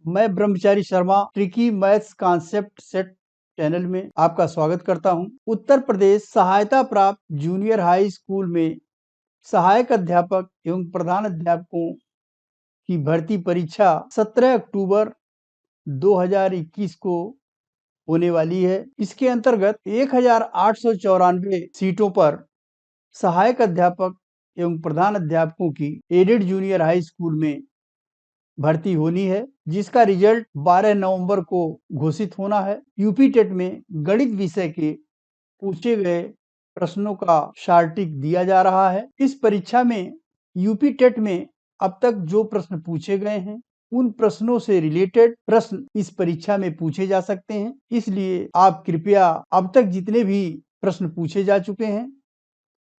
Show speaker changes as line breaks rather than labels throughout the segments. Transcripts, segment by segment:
मैं ब्रह्मचारी Sharma tricky maths concept set channel में आपका स्वागत करता हूं। उत्तर प्रदेश सहायता प्राप्त जूनियर हाई स्कूल में सहायक अध्यापक एवं प्रधान अध्यापकों की भर्ती परीक्षा 17 अक्टूबर 2021 को होने वाली है। इसके अंतर्गत 1894 सीटों पर सहायक अध्यापक एवं प्रधान अध्यापकों की एडेड जूनियर हाई स्कूल में भर्ती होनी है, जिसका रिजल्ट 12 नवंबर को घोषित होना है। यूपी टेट में गणित विषय के पूछे गए प्रश्नों का शार्टिक दिया जा रहा है। इस परीक्षा में यूपी टेट में अब तक जो प्रश्न पूछे गए हैं उन प्रश्नों से रिलेटेड प्रश्न इस परीक्षा में पूछे जा सकते हैं। इसलिए आप कृपया अब तक जितने भी प्रश्न पूछे जा चुके हैं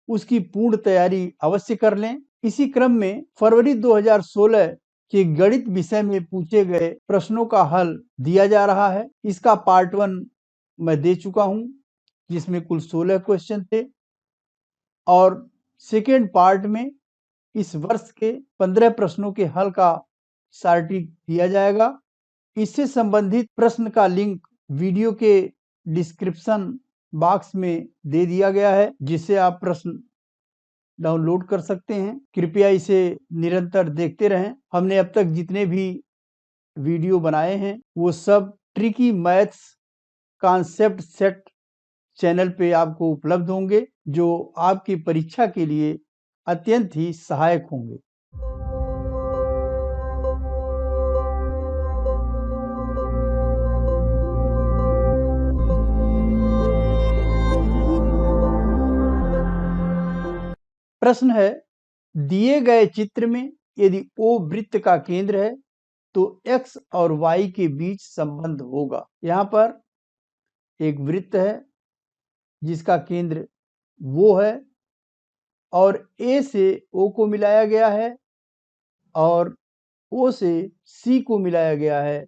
उसकी पूर्ण तैयारी अवश्य कर लें। इसी क्रम में फरवरी 2016 के गणित विषय में पूछे गए प्रश्नों का हल दिया जा रहा है। इसका पार्ट 1 मैं दे चुका हूं, जिसमें कुल 16 क्वेश्चन थे, और सेकेंड पार्ट में इस वर्ष के 15 प्रश्नों के हल का शार्टिक दिया जाएगा। इससे संबंधित प्रश्न का लिंक वीडियो के डिस्क्रिप्शन बॉक्स में दे दिया गया है, जिससे आप प्रश्न डाउनलोड कर सकते हैं। कृपया इसे निरंतर देखते रहें। हमने अब तक जितने भी वीडियो बनाए हैं वो सब tricky maths concept set channel पे आपको उपलब्ध होंगे, जो आपकी परीक्षा के लिए अत्यंत ही सहायक होंगे। प्रश्न है, दिए गए चित्र में यदि O वृत्त का केंद्र है तो X और Y के बीच संबंध होगा। यहाँ पर एक वृत्त है जिसका केंद्र वो है, और A से O को मिलाया गया है और O से C को मिलाया गया है,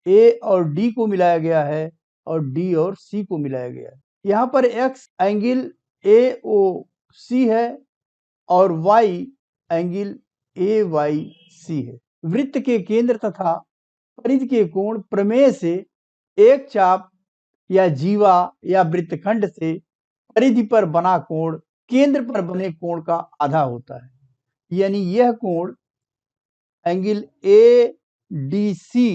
A और D को मिलाया गया है और D और C को मिलाया गया है। यहाँ पर X एंगल AOC है और Y एंगल AYC है। वृत्त के केंद्र तथा परिधि के कोण प्रमेय से एक चाप या जीवा या वृत्तखंड से परिधि पर बना कोण केंद्र पर बने कोण का आधा होता है। यानी यह कोण एंगल ADC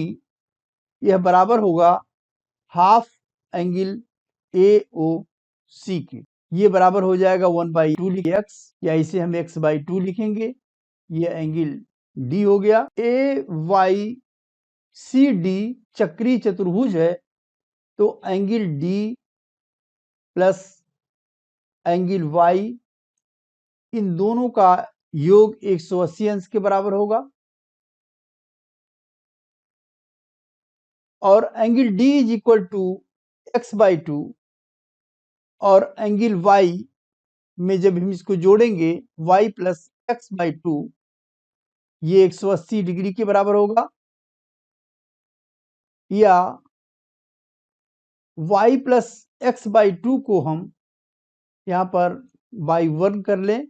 यह बराबर होगा हाफ एंगल AOC के। ये बराबर हो जाएगा 1/2 x, या इसे हम x/2 लिखेंगे। ये एंगल D हो गया। AYCD चक्रीय चतुर्भुज है, तो angle D plus angle Y इन दोनों का योग 180 अंश के बराबर होगा, और angle D is equal to x/2, और एंगल Y में जब हम इसको जोड़ेंगे y प्लस x/2, ये 180 डिग्री के बराबर होगा। या y प्लस x/2 को हम यहाँ पर बाई 1 कर लें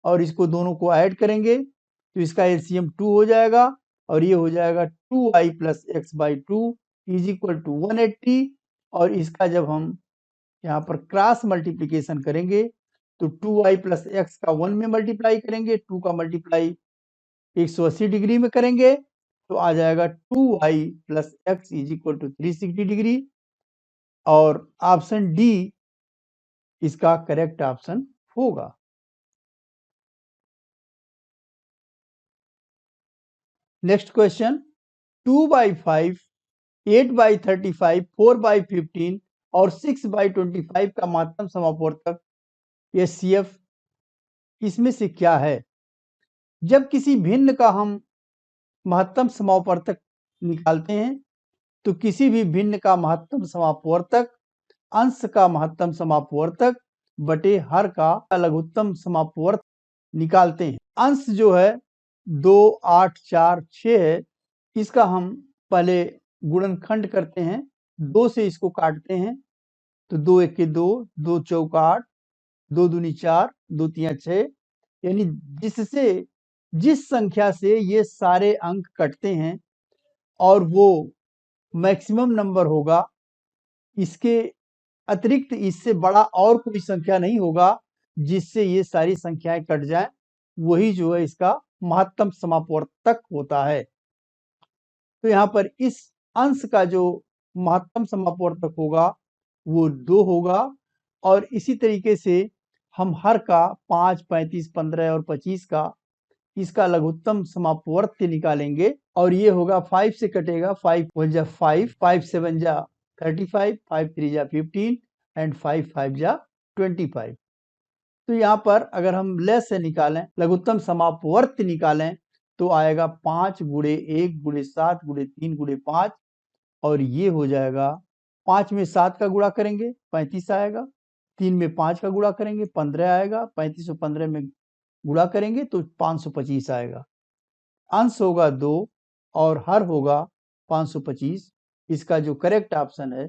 और इसको दोनों को ऐड करेंगे तो इसका एलसीएम 2 हो जाएगा, और ये हो जाएगा 2y plus x/2 is equal to 180। और इसका जब हम यहाँ पर क्रॉस मल्टीप्लीकेशन करेंगे तो 2y प्लस x का 1 में मल्टीप्लाई करेंगे, 2 का मल्टीप्लाई 180 डिग्री में करेंगे तो आ जाएगा 2y plus x is equal to 360 degree, और ऑप्शन डी इसका करेक्ट ऑप्शन होगा। नेक्स्ट क्वेश्चन, 2/5, 8/35, 4/15 और 6/25 का महत्तम समापवर्तक HCF इसमें से क्या है? जब किसी भिन्न का हम महत्तम समापवर्तक निकालते हैं तो किसी भी भिन्न का महत्तम समापवर्तक अंश का महत्तम समापवर्तक बटे हर का लघुत्तम समापवर्तक निकालते हैं। अंश जो है 2, 8, 4, 6 है, इसका हम पहले गुणनखंड करते हैं, 2 से इसको काटते हैं तो 2 1 2, 2 चौका 8, 2 दूनी 4, 2 तिया 6, यानी जिस संख्या से ये सारे अंक कटते हैं और वो मैक्सिमम नंबर होगा। इसके अतिरिक्त इससे बड़ा और कोई संख्या नहीं होगा जिससे ये सारी संख्याएं कट जाएं, वही जो है इसका महत्तम समापवर्तक होता है। तो यहाँ पर इस अंश का जो महत्तम समापवर्तक होगा वो 2 होगा और इसी तरीके से हम हर का 5, 35, 15 और 25 का इसका लघुत्तम समापवर्त्य निकालेंगे और ये होगा 5 से कटेगा, 5 1 जा 5, 5 7 जा 35, 5 3 जा 15 एंड 5 5 जा 25। तो यहाँ पर अगर हम लेस से निकालें, लघुत्तम समापवर्त्य निकालें तो आएगा 5 गुणे 1 गुणे 7 गुणे 3 गुणे 5 और ये हो जाएगा 5 में 7 का गुणा करेंगे 35 आएगा, 3 में 5 का गुणा करेंगे 15 आएगा, 35 और 15 में गुणा करेंगे तो 525 आएगा। अंश होगा 2 और हर होगा 525। इसका जो करेक्ट ऑप्शन है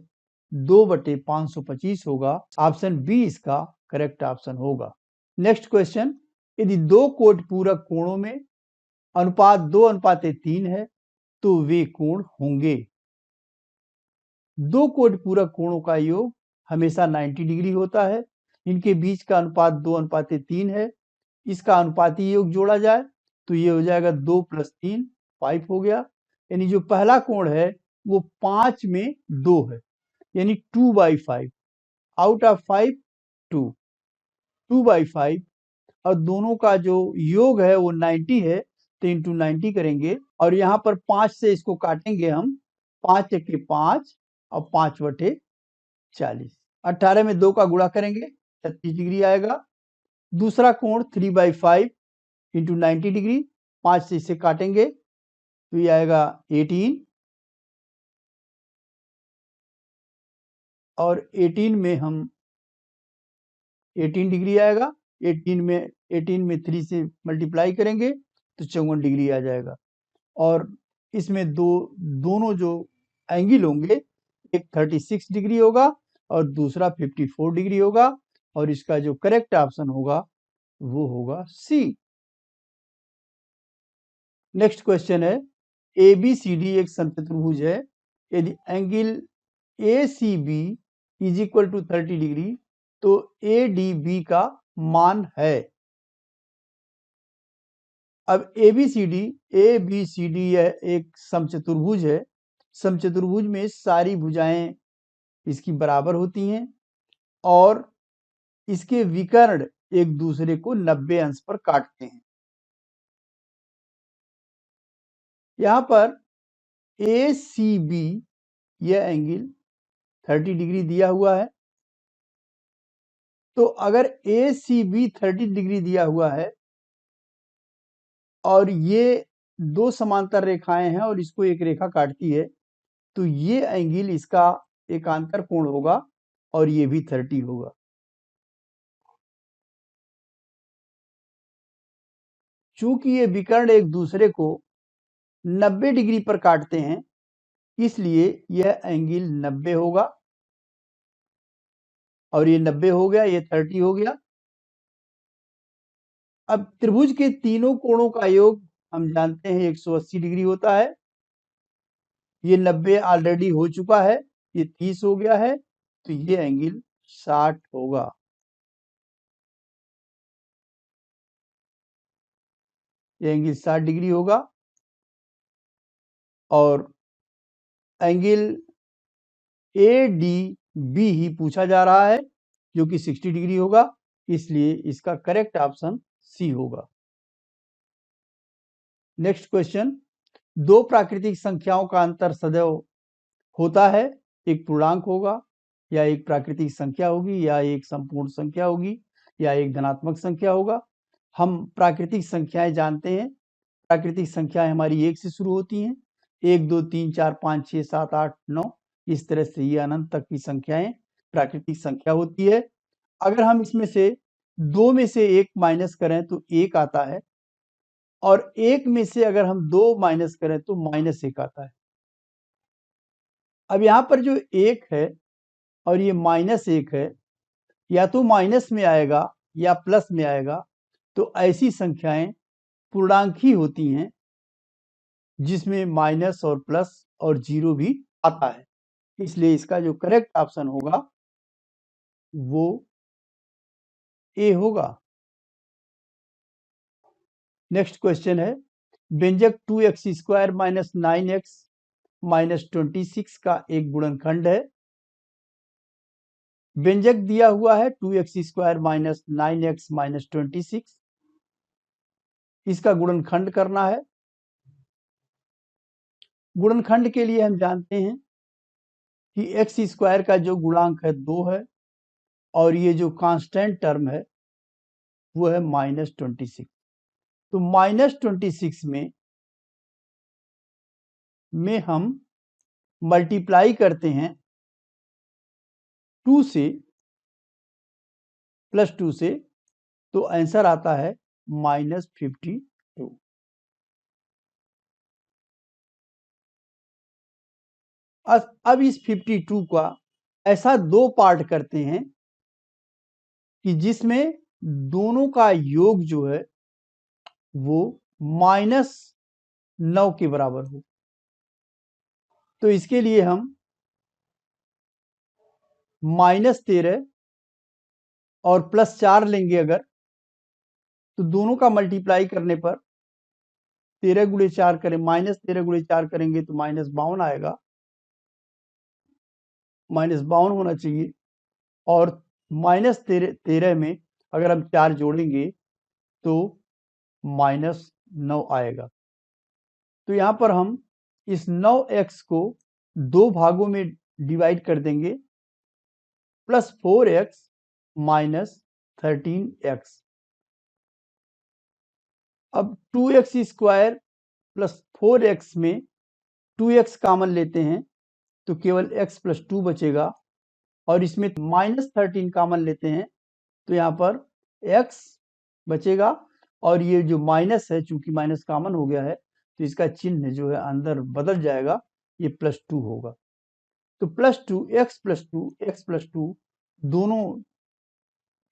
2/525 होगा। ऑप्शन बी इसका करेक्ट ऑप्शन होगा। नेक्स्ट क्वेश्चन, यदि दो कोट पूरक कोणों में अनुपात 2:3 है तो वे कोण होंगे। दो कोट पूरक कोणों का योग हमेशा 90 डिग्री होता है। इनके बीच का अनुपात 2:3 है। इसका अनुपाती योग जोड़ा जाए तो ये हो जाएगा 2 + 3 5 हो गया। यानी जो पहला कोण है वो 5 में 2 है, यानी 2/5 आउट ऑफ 5 2 2/5 और दोनों का जो योग है वो 90 है तो इंटू 90 करेंगे और यहाँ पर 5 से इसको काटेंगे हम, 5 के 5 और 5/40। 18 में 2 का गुणा करेंगे 36 डिग्री आएगा। दूसरा कोण 3/5 इंटू 90 डिग्री, 5 से इसे काटेंगे तो ये आएगा 18 और 18 में हम 18 डिग्री आएगा। 18 में 3 से मल्टीप्लाई करेंगे तो 54 डिग्री आ जाएगा और इसमें दोनों जो एंगल होंगे, एक 36 डिग्री होगा और दूसरा 54 डिग्री होगा और इसका जो करेक्ट ऑप्शन होगा वो होगा सी। नेक्स्ट क्वेश्चन है, ABCD एक समचतुर्भुज है। यदि angle ACB is equal to 30 degree तो ADB का मान है। अब ABCD एक समचतुर्भुज है। समचतुर्भुज में सारी भुजाएं इसकी बराबर होती हैं और इसके विकर्ण एक दूसरे को 90 अंश पर काटते हैं। यहाँ पर ACB यह एंगल 30 डिग्री दिया हुआ है। तो अगर ACB 30 डिग्री दिया हुआ है और ये दो समांतर रेखाएं हैं और इसको एक रेखा काटती है तो ये एंगल इसका एकांतर कोण होगा और ये भी 30 होगा। चूंकि ये विकर्ण एक दूसरे को 90 डिग्री पर काटते हैं इसलिए यह एंगल 90 होगा और ये 90 हो गया, ये 30 हो गया। अब त्रिभुज के तीनों कोणों का योग हम जानते हैं 180 डिग्री होता है। ये 90 ऑलरेडी हो चुका है, ये 30 हो गया है तो ये एंगल 60 होगा। ये एंगल 60 डिग्री होगा और एंगल ADB ही पूछा जा रहा है जो कि 60 डिग्री होगा, इसलिए इसका करेक्ट ऑप्शन सी होगा। नेक्स्ट क्वेश्चन, दो प्राकृतिक संख्याओं का अंतर सदैव होता है। एक पूर्णांक होगा या एक प्राकृतिक संख्या होगी या एक संपूर्ण संख्या होगी या एक धनात्मक संख्या होगा। हम प्राकृतिक संख्याएं जानते हैं। प्राकृतिक संख्याएं हमारी 1 से शुरू होती हैं, 1 2 3 4 5 6 7 8 9 इस तरह से ये अनंत तक की संख्याएं प्राकृतिक संख्या होती है। अगर हम इसमें से 2 में से 1 माइनस करें तो 1 आता है और 1 में से अगर हम 2 माइनस करें तो -1 आता है। अब यहाँ पर जो 1 है और ये -1 है, या तो माइनस में आएगा या प्लस में आएगा, तो ऐसी संख्याएं पूर्णांक ही होती हैं। जिसमें माइनस और प्लस और जीरो भी आता है, इसलिए इसका जो करेक्ट ऑप्शन होगा वो ए होगा। नेक्स्ट क्वेश्चन है, व्यंजक 2x² माइनस 9x माइनस 26 का एक गुणनखंड है। व्यंजक दिया हुआ है 2x² माइनस 9x माइनस 26, इसका गुणनखंड करना है। गुणनखंड के लिए हम जानते हैं कि x² का जो गुणांक है 2 है और ये जो कांस्टेंट टर्म है वो है -26। तो -26 में हम मल्टीप्लाई करते हैं 2 से, +2 से, तो आंसर आता है -52। अब इस 52 का ऐसा दो पार्ट करते हैं कि जिसमें दोनों का योग जो है वो -9 के बराबर हो। तो इसके लिए हम -13 और +4 लेंगे अगर, तो दोनों का मल्टीप्लाई करने पर 13 गुणे 4 करें, -13 गुणे 4 करेंगे तो -52 आएगा, -52 होना चाहिए। और -13 में अगर हम 4 जोड़ेंगे तो -9 आएगा। तो यहाँ पर हम इस 9x को 2 भागों में डिवाइड कर देंगे, +4x माइनस 13x। अब 2x² प्लस 4x में 2x कॉमन लेते हैं तो केवल x + 2 बचेगा, और इसमें -13 कॉमन लेते हैं तो यहाँ पर x बचेगा, और ये जो माइनस है, चूंकि माइनस कॉमन हो गया है तो इसका चिन्ह जो है अंदर बदल जाएगा, ये +2 होगा। तो +2 x + 2 दोनों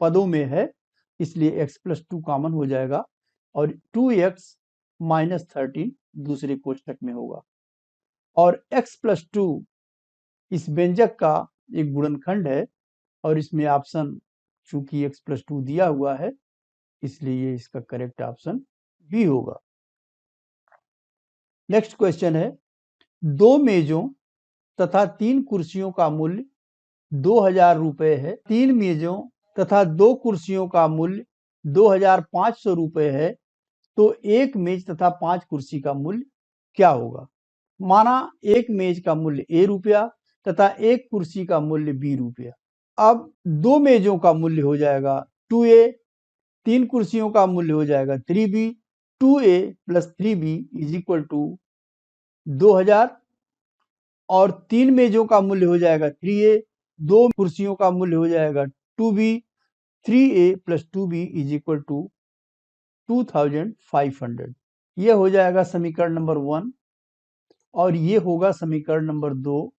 पदों में है, इसलिए x + 2 कॉमन हो जाएगा और 2x माइनस 13 दूसरे कोष्ठक में होगा। और x + 2 इस व्यंजक का एक गुणनखंड है, और इसमें ऑप्शन चूंकि x + 2 दिया हुआ है इसलिए इसका करेक्ट ऑप्शन बी होगा। नेक्स्ट क्वेश्चन है, 2 मेजों तथा 3 कुर्सियों का मूल्य 2000 रुपए है। 3 मेजों तथा 2 कुर्सियों का मूल्य 2500 रुपए है, तो एक मेज तथा 5 कुर्सी का मूल्य क्या होगा? माना एक मेज का मूल्य ए रुपया तथा एक कुर्सी का मूल्य बी रुपया। अब 2 मेजों का मूल्य हो जाएगा 2a, 3 कुर्सियों का मूल्य हो जाएगा 3b। 2a + 3b = 2000, और 3 मेजों का मूल्य हो जाएगा 3a, 2 कुर्सियों का मूल्य हो जाएगा 2b। 3a + 2b = 2500। ये हो जाएगा समीकरण नंबर 1, और ये होगा समीकरण नंबर 2।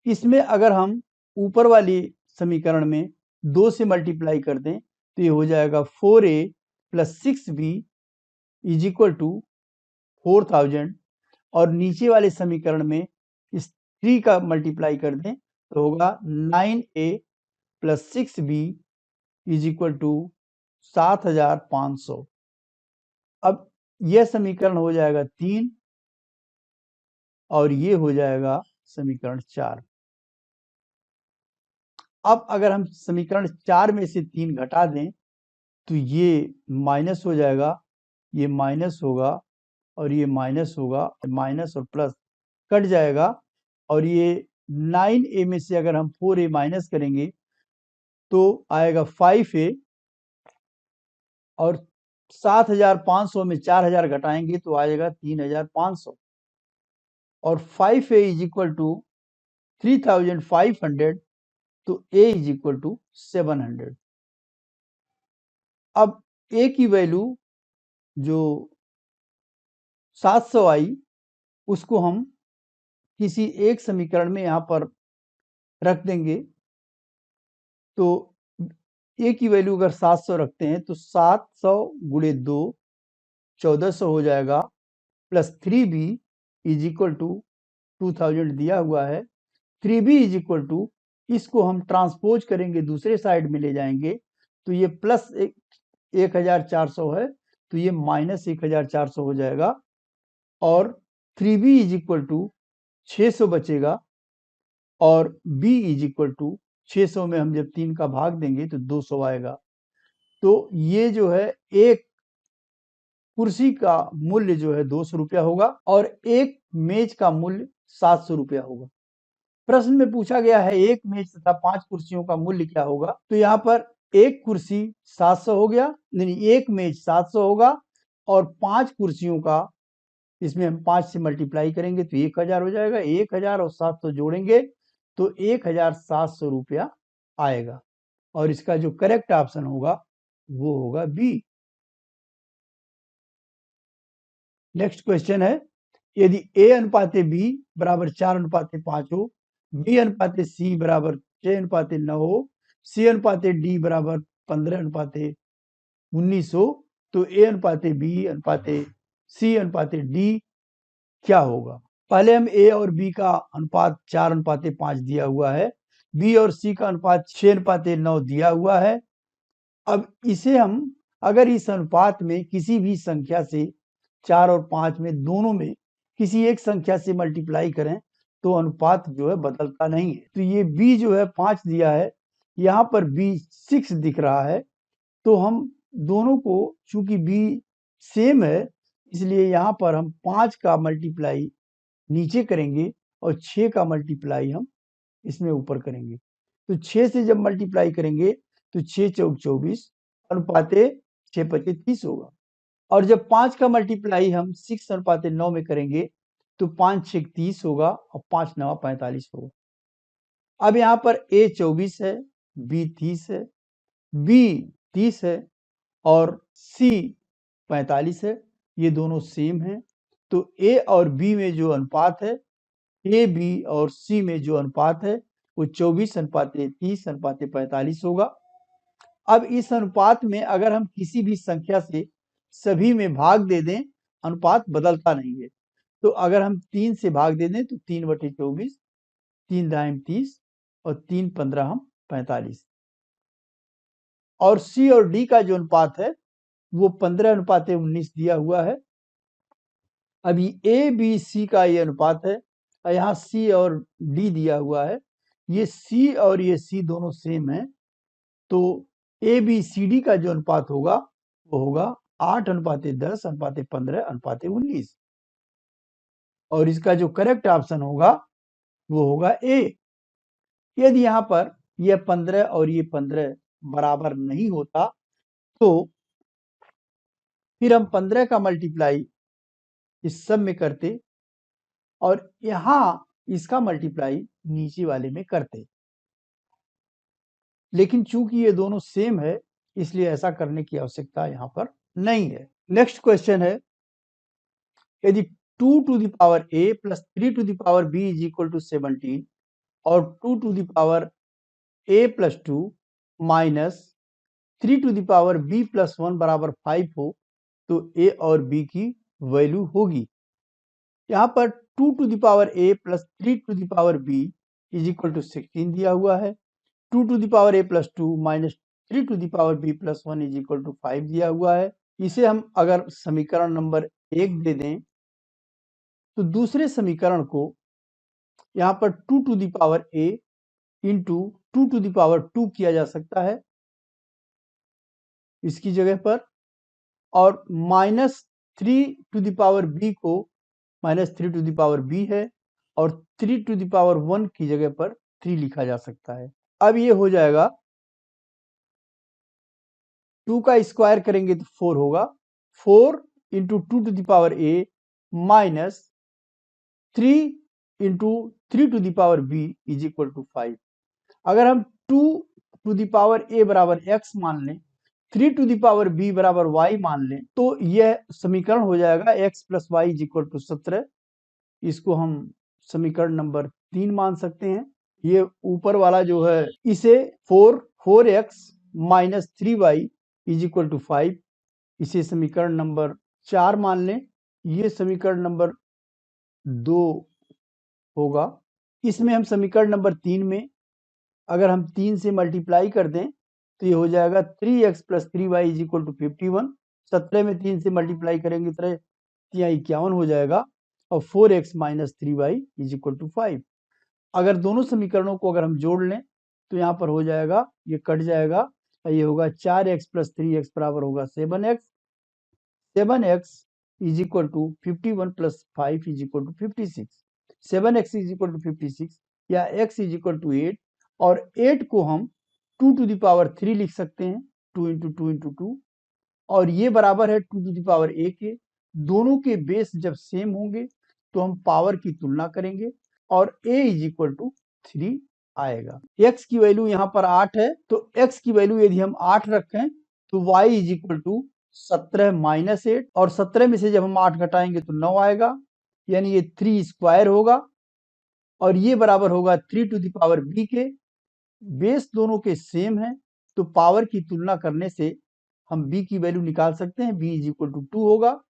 इसमें अगर हम ऊपर वाली समीकरण में 2 से मल्टीप्लाई कर दें तो ये हो जाएगा 4a + 6b = 4000, और नीचे वाले समीकरण में इस 3 का मल्टीप्लाई कर दें तो होगा 9a + 6b = 7500। अब यह समीकरण हो जाएगा 3, और ये हो जाएगा समीकरण 4। अब अगर हम समीकरण 4 में से 3 घटा दें तो ये माइनस हो जाएगा, ये माइनस होगा, और ये माइनस होगा, माइनस और प्लस कट जाएगा, और ये 9a में से अगर हम 4a माइनस करेंगे तो आएगा 5a, और 7500 में 4000 घटाएंगे तो आएगा 3500, और 5a = 3500, तो a = 700। अब a की वैल्यू जो 700 आई उसको हम किसी एक समीकरण में यहाँ पर रख देंगे। तो a की वैल्यू अगर 700 रखते हैं तो 700 × 2 1400 हो जाएगा, plus 3b is equal to 2000 दिया हुआ है। 3b इज इक्वल टू, इसको हम ट्रांसपोज करेंगे, दूसरे साइड में ले जाएंगे, तो ये प्लस 1400 है, तो ये माइनस 1400 हो जाएगा। और 3b इज इक्वल टू 600 बचेगा, और b इज इक्वल टू 600 में हम जब 3 का भाग देंगे तो 200 आएगा। तो ये जो है एक कुर्सी का मूल्य जो है 200 रुपया होगा, और एक मेज का मूल्य 700 रुपया होगा। प्रश्न में पूछा गया है एक मेज तथा 5 कुर्सियों का मूल्य क्या होगा। तो यहाँ पर एक कुर्सी 700 हो गया, नहीं, एक मेज 700 होगा, और 5 कुर्सियों का, इसमें हम 5 से मल्टीप्लाई करेंगे तो 1000 हो जाएगा। 1000 और 700 जोड़ेंगे तो 1700 रुपया आएगा, और इसका जो करेक्ट ऑप्शन होगा वो होगा बी। नेक्स्ट क्वेश्चन है, यदि a अनुपाते b बराबर 4 अनुपाते 5 हो, b अनुपाते c बराबर 6 अनुपाते 9 हो, c अनुपाते d बराबर 15 अनुपाते 19 हो, तो a अनुपाते b अनुपाते c अनुपाते d क्या होगा। पहले हम a और b का अनुपात 4 अनुपाते 5 दिया हुआ है, b और c का अनुपात 6 अनुपाते 9 दिया हुआ है। अब इसे हम अगर इस अनुपात में किसी भी संख्या से 4 और 5 में दोनों में किसी एक संख्या से मल्टीप्लाई करें तो अनुपात जो है बदलता नहीं है। तो ये b जो है 5 दिया है, यहाँ पर b 6 दिख रहा है, तो हम दोनों को, चूंकि b सेम है, इसलिए यहाँ पर हम 5 का मल्टीप्लाई नीचे करेंगे और 6 का मल्टीप्लाई हम इसमें ऊपर करेंगे। तो 6 से जब मल्टीप्लाई करेंगे तो 6 चौक 24 अनुपाते 6 पचे 30 होगा, और जब 5 का मल्टीप्लाई हम 6 अनुपाते 9 में करेंगे तो 5 6 30 होगा, और 5 9 45 होगा। अब यहाँ पर a 24 है, b 30 है, b 30 है, और c 45 है, ये दोनों सेम हैं। तो a और b में जो अनुपात है, a b और c में जो अनुपात है वो 24 अनुपाते 30 अनुपाते 45 होगा। अब इस अनुपात में अगर हम किसी भी संख्या से सभी में भाग दे दें, अनुपात बदलता नहीं है। तो अगर हम 3 से भाग दे दें तो 3/24, 3 दाएं 30, और 3 15 हम 45। और सी और डी का जो अनुपात है वो 15 अनुपाते 19 दिया हुआ है। अभी ए बी सी का ये अनुपात है, और यहाँ सी और डी दिया हुआ है, ये सी और ये सी दोनों सेम है, तो ए बी सी डी का जो अनुपात होगा वो होगा 8 अनुपाते 10 अनुपाते 15 अनुपाते 19, और इसका जो करेक्ट ऑप्शन होगा वो होगा ए। यदि यहाँ पर यह 15 और ये 15 बराबर नहीं होता तो फिर हम 15 का मल्टीप्लाई इस सब में करते, और यहाँ इसका मल्टीप्लाई नीचे वाले में करते, लेकिन चूंकि ये दोनों सेम है इसलिए ऐसा करने की आवश्यकता यहाँ पर नहीं है। नेक्स्ट क्वेश्चन है, यदि 2 to the power a plus 3 to the power b is equal to 17 और 2 to the power a plus 2 minus 3 to the power b plus 1 बराबर 5 हो, तो a और b की वैल्यू होगी। यहाँ पर 2 to the power a plus 3 to the power b is equal to 16 दिया हुआ है। 2 to the power a plus 2 minus 3 to the power b plus 1 is equal to 5 दिया हुआ है। इसे हम अगर समीकरण नंबर 1 दे दें तो दूसरे समीकरण को यहाँ पर 2 to the power a into 2 to the power 2 किया जा सकता है इसकी जगह पर, और minus 3 to the power b को minus 3 to the power b है, और 3 टू द पावर 1 की जगह पर 3 लिखा जा सकता है। अब ये हो जाएगा, 2 का स्क्वायर करेंगे तो 4 होगा, 4 into 2 to the power a minus 3 into 3 to the power b is equal to 5। अगर हम 2 टू द पावर a बराबर x मान लें, 3 टू द पावर b बराबर y मान लें, तो यह समीकरण हो जाएगा x plus y is equal to 17। इसको हम समीकरण नंबर 3 मान सकते हैं। ये ऊपर वाला जो है इसे 4x minus 3y is equal to 5, इसे समीकरण नंबर 4 मान लें, ये समीकरण नंबर 2 होगा। इसमें हम समीकरण नंबर 3 में अगर हम 3 से मल्टीप्लाई कर दें तो ये हो जाएगा 3x + 3y = 51। 17 में 3 से मल्टीप्लाई करेंगे तो 51 हो जाएगा और 4x - 3y = 5। अगर दोनों समीकरणों को अगर हम जोड़ लें तो यहाँ पर हो जाएगा, ये कट जाएगा और ये होगा 4x + 3x बराबर होगा 7x। 7x = 51 + 5 = 56। 7x = 56 या x = 8 और 8 को हम 2⁻³ लिख सकते हैं, 2 × 2 × 2 और ये बराबर है 2⁻a के। दोनों के बेस जब सेम होंगे तो हम पावर की तुलना करेंगे और a = 3 आएगा। x की वैल्यू यहाँ पर 8 है, तो x की वैल्यू यदि हम 8 रखें तो y = 17 - 8 और 17 में से जब हम 8 घटाएंगे तो 9 आएगा, यानी ये 3² होगा और ये बराबर होगा 3⁵ के। बेस दोनों के सेम है तो पावर की तुलना करने से हम b की वैल्यू निकाल सकते हैं। b = 2 होगा,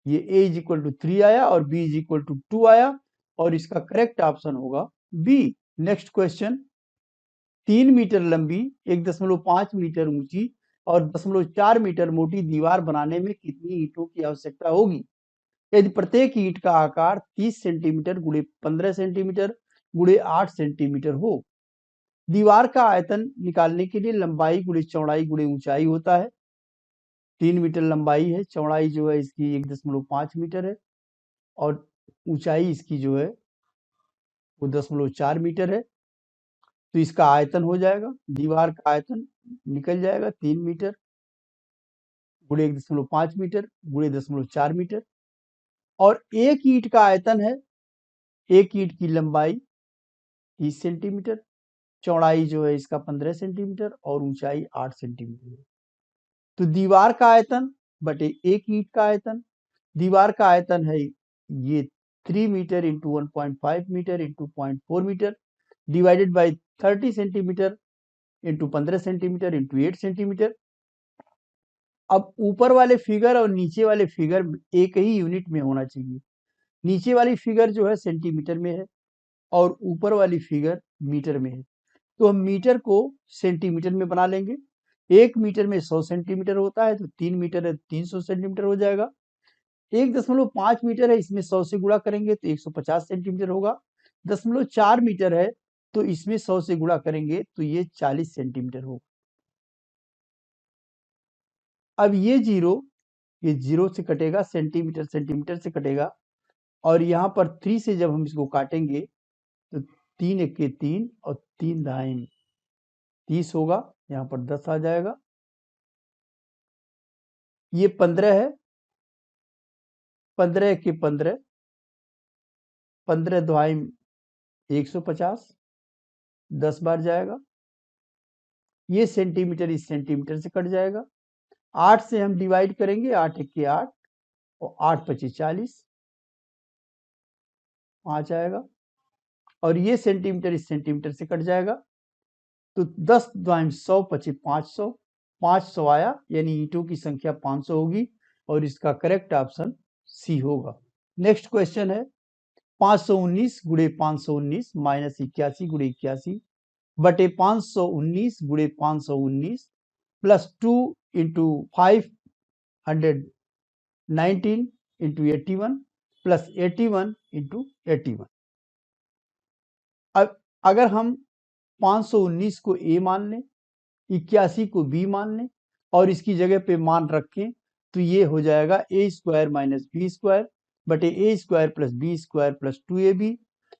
ये a = 3 आया और b = 2 आया और इसका करेक्ट ऑप्शन होगा b। नेक्स्ट क्वेश्चन, 3 मीटर लंबी 1.5 मीटर ऊंची और 0.4 मीटर मोटी दीवार बनाने में कितनी ईंटों की आवश्यकता होगी यदि प्रत्येक ईंट का आकार 30 सेंटीमीटर × 15 सेंटीमीटर × 8 सेंटीमीटर हो। दीवार का आयतन निकालने के लिए लंबाई × चौड़ाई × ऊंचाई होता है। 3 मीटर लंबाई है, चौड़ाई जो है इसकी 1.5 मीटर है और ऊंचाई इसकी जो है वो 0.4 मीटर है। तो इसका आयतन हो जाएगा, दीवार का आयतन निकल जाएगा 3 मीटर × 1.5 मीटर × 0.4 मीटर और एक ईंट का आयतन है, एक ईंट की लंबाई 30 सेंटीमीटर, चौड़ाई जो है इसका 15 सेंटीमीटर और ऊंचाई 8 सेंटीमीटर है। तो दीवार का आयतन बटे एक ईंट का आयतन, दीवार का आयतन है ये 3 metre × 1.5 metre × 0.4 metre divided by 30 centimetre × 15 centimetre × 8 centimetre. अब ऊपर वाले फिगर और नीचे वाले फिगर एक ही यूनिट में होना चाहिए। नीचे वाली फिगर जो है सेंटीमीटर में है और ऊपर वाली फिगर मीटर में है, तो हम मीटर को सेंटीमीटर में बना लेंगे। 1 मीटर में 100 सेंटीमीटर होता है तो 3 मीटर है 300 सेंटीमीटर हो जाएगा। 1.5 मीटर है, इसमें 100 से गुणा करेंगे तो 150 सेंटीमीटर होगा। 0.4 मीटर है तो इसमें 100 से गुणा करेंगे तो ये 40 सेंटीमीटर होगा। अब ये जीरो से कटेगा, सेंटीमीटर सेंटीमीटर से कटेगा और यहाँ पर 3 से जब हम इसको काटेंगे तो 3 × 1 = 3 और 3 × 30 होगा, यहाँ पर 10 आ जाएगा। ये 15 है, 15 × 1 = 15, 15 × 150, 10 बार जाएगा। ये सेंटीमीटर इस सेंटीमीटर से कट जाएगा। 8 से हम डिवाइड करेंगे, 8 × 1 = 8 और 8 × 25 = 40, 5 आएगा और ये सेंटीमीटर इस सेंटीमीटर से कट जाएगा। तो 10 × 100 = 500, 500 आया, यानी ईंटों की संख्या 500 होगी और इसका करेक्ट ऑप्शन सी होगा। नेक्स्ट क्वेश्चन है 519 × 519 - 81 × 81 बटे 519 × 519 प्लस 2 × 519 × 81 प्लस 81 × 81। अब अगर हम 519 को a मान लें, 81 को b मान लें और इसकी जगह पे मान रखें तो ये हो जाएगा a² - b² बटे a² + b² + 2ab।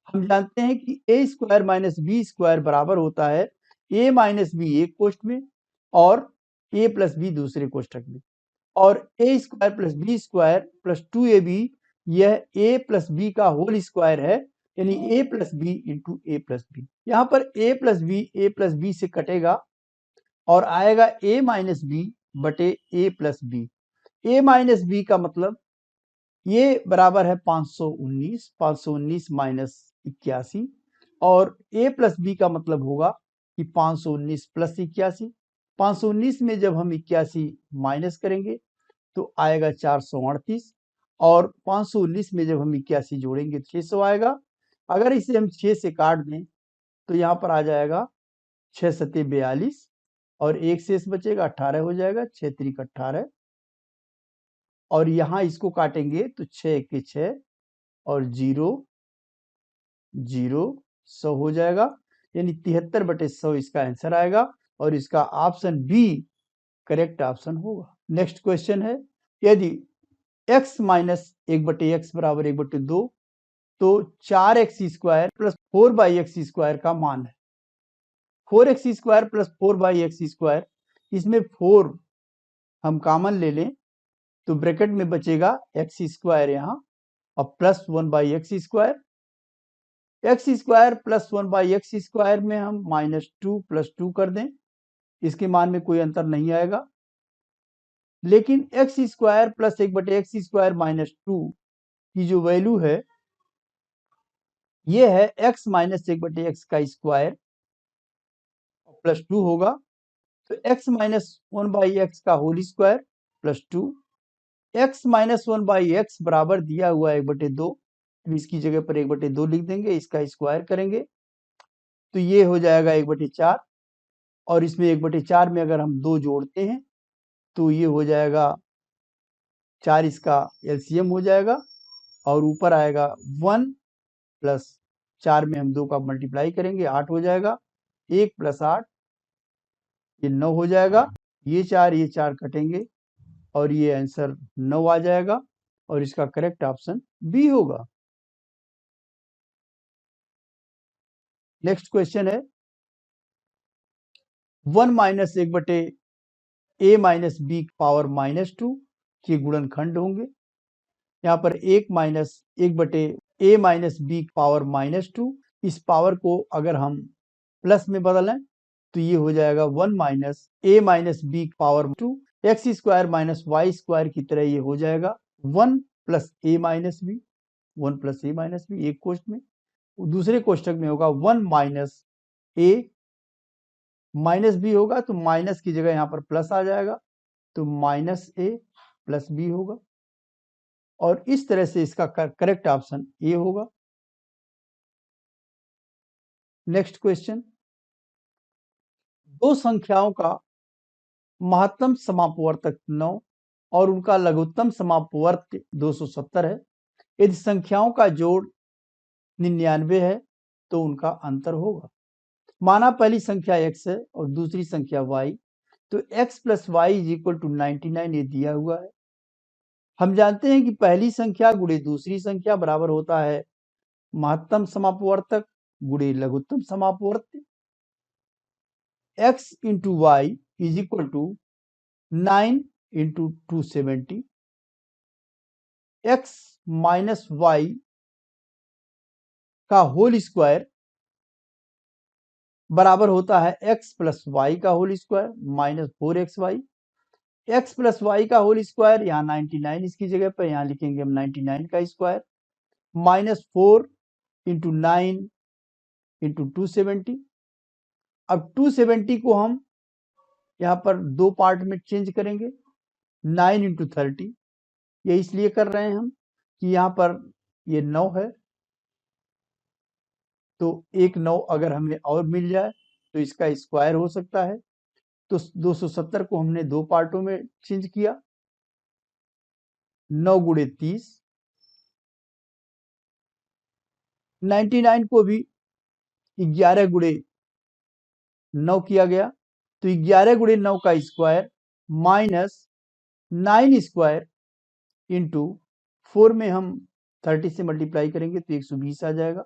हम जानते हैं कि a² - b² बराबर होता है a - b एक कोष्ठ में और a + b दूसरे कोष्ठक में और a² + b² + 2ab यह a + b का होल स्क्वायर है, यानी a + b × a + b। यहाँ पर a + b से कटेगा और आएगा a - b बटे a + b। a - b का मतलब ये बराबर है 519, 519 - 81 और a + b का मतलब होगा कि 519 + 81। 519 में जब हम 81 माइनस करेंगे तो आएगा 438 और 519 में जब हम 81 जोड़ेंगे तो 600 आएगा। अगर इसे हम 6 से काट दें तो यहाँ पर आ जाएगा 6 सत्ते 42 और एक शेष बचेगा 18 हो जाएगा, 6 त्रिक 18 और यहाँ इसको काटेंगे तो 6 के 6 और 0 0 100 हो जाएगा, यानी 73/100 इसका आंसर आएगा और इसका ऑप्शन बी करेक्ट ऑप्शन होगा। नेक्स्ट क्वेश्चन है, यदि x माइनस 1/x बराबर 1/2 तो 4x² प्लस 4/x² का मान है। 4x² प्लस 4/x², इसमें 4 हम कॉमन ले लें तो ब्रैकेट में बचेगा x² यहाँ और plus 1/x²। x² plus 1/x² में हम -2 प्लस 2 कर दें, इसके मान में कोई अंतर नहीं आएगा। लेकिन x² प्लस 1/x² माइनस 2 की जो वैल्यू है ये है x माइनस 1/x का स्क्वायर प्लस 2 होगा, तो x माइनस 1/x का whole square plus 2, x minus 1/x बराबर दिया हुआ 1/2, इसकी जगह पर 1/2 लिख देंगे, इसका स्क्वायर करेंगे तो ये हो जाएगा 1/4 और इसमें 1/4 में अगर हम 2 जोड़ते हैं तो ये हो जाएगा 4, इसका एलसीएम हो जाएगा और ऊपर आएगा 1 प्लस 4 में हम 2 का मल्टीप्लाई करेंगे 8 हो जाएगा, 1 प्लस 8 ये 9 हो जाएगा, ये 4 कटेंगे और ये आंसर 9 आ जाएगा और इसका करेक्ट ऑप्शन बी होगा। नेक्स्ट क्वेश्चन है 1 minus 1/a minus b power -2 के गुणनखंड होंगे। यहाँ पर 1 minus 1/a minus b power -2, इस पावर को अगर हम प्लस में बदलें तो ये हो जाएगा 1 minus a minus b power 2, x² minus y² की तरह ये हो जाएगा 1 plus a minus b, 1 plus a minus b एक कोष्ठ में, दूसरे कोष्ठक में होगा 1 माइनस a माइनस बी होगा तो माइनस की जगह यहाँ पर प्लस आ जाएगा तो माइनस a प्लस बी होगा और इस तरह से इसका करेक्ट ऑप्शन ए होगा। नेक्स्ट क्वेश्चन, दो संख्याओं का महत्तम समापवर्तक 9 और उनका लघुत्तम समापवर्त 270 है। यदि संख्याओं का जोड़ 99 है तो उनका अंतर होगा। माना पहली संख्या x है और दूसरी संख्या y, तो x plus y is equal to 99 ये दिया हुआ है। हम जानते हैं कि पहली संख्या गुणे दूसरी संख्या बराबर होता है महत्तम समापवर्तक गुणे लघुत्तम समापवर्त। x into y is equal to 9 into 270, x minus y का होल स्क्वायर बराबर होता है x प्लस वाई का whole square minus 4xy। x plus y का होल स्क्वायर यहाँ 99 इसकी जगह पर यहाँ लिखेंगे हम 99 का स्क्वायर माइनस 4 इंटू 9 इंटू 270। अब 270 को हम यहाँ पर दो पार्ट में चेंज करेंगे, 9 इंटू 30, ये इसलिए कर रहे हैं हम कि यहाँ पर ये 9 है तो एक 9 अगर हमें और मिल जाए तो इसका स्क्वायर हो सकता है, तो 270 को हमने दो पार्टों में चेंज किया, 9 गुणे 30, 99 को भी 11 गुणे 9 किया गया तो 11 गुणे 9 का स्क्वायर माइनस 9 स्क्वायर इंटू 4 में हम 30 से मल्टीप्लाई करेंगे तो 120 आ जाएगा।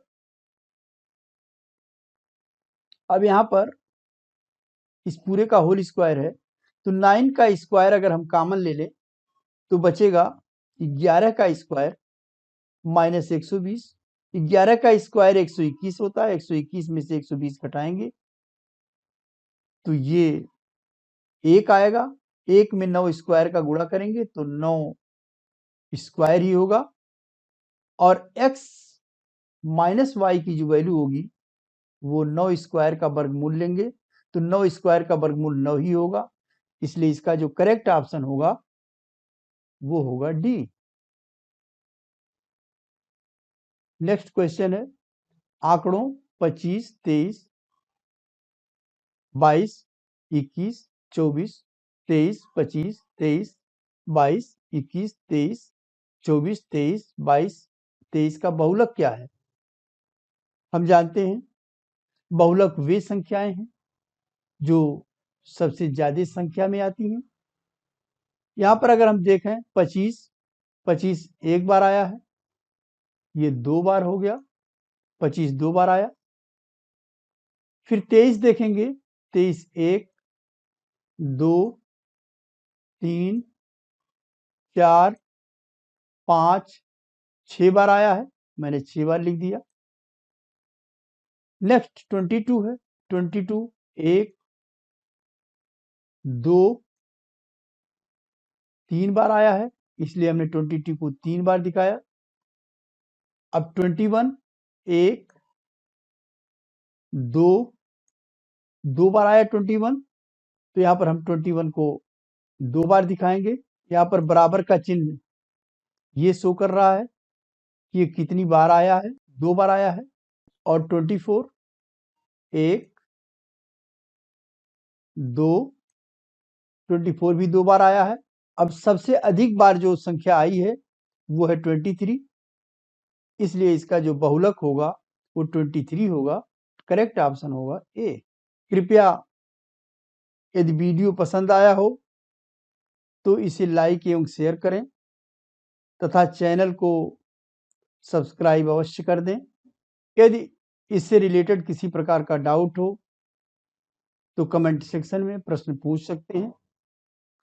अब यहाँ पर इस पूरे का होल स्क्वायर है तो 9 का स्क्वायर अगर हम कॉमन ले लें तो बचेगा 11 का स्क्वायर माइनस 120, 11 का स्क्वायर 121 होता है, 121 में से 120 घटाएंगे तो ये 1 आएगा, 1 में 9 स्क्वायर का गुणा करेंगे तो 9 स्क्वायर ही होगा और x माइनस वाई की जो वैल्यू होगी वो 9 स्क्वायर का वर्गमूल लेंगे तो 9 स्क्वायर का वर्गमूल 9 ही होगा, इसलिए इसका जो करेक्ट ऑप्शन होगा वो होगा डी। नेक्स्ट क्वेश्चन है, आंकड़ों 25, 23, 22, 21, 24, 23, 25, 23, 22, 21, 23, 24, 23, 22, 23 का बहुलक क्या है? हम जानते हैं बहुलक वे संख्याएं हैं जो सबसे ज्यादा संख्या में आती हैं। यहां पर अगर हम देखें 25, 25 एक बार आया है, ये 2 बार हो गया, 25 2 बार आया। फिर 23 देखेंगे, 23 1, 2, 3, 4, 5, 6 बार आया है, मैंने 6 बार लिख दिया। नेक्स्ट 22 है, 22 1, 2, 3 बार आया है, इसलिए हमने 22 को 3 बार दिखाया। अब 21 1, 2, 2 बार आया 21, तो यहाँ पर हम 21 को 2 बार दिखाएंगे। यहाँ पर बराबर का चिन्ह ये शो कर रहा है कि ये कितनी बार आया है, 2 बार आया है। और 24 1, 2, 24 भी 2 बार आया है। अब सबसे अधिक बार जो संख्या आई है वो है 23, इसलिए इसका जो बहुलक होगा वो 23 होगा। करेक्ट ऑप्शन होगा ए। कृपया यदि वीडियो पसंद आया हो तो इसे लाइक एवं शेयर करें तथा चैनल को सब्सक्राइब अवश्य कर दें। यदि इससे रिलेटेड किसी प्रकार का डाउट हो तो कमेंट सेक्शन में प्रश्न पूछ सकते हैं।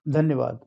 धन्यवाद।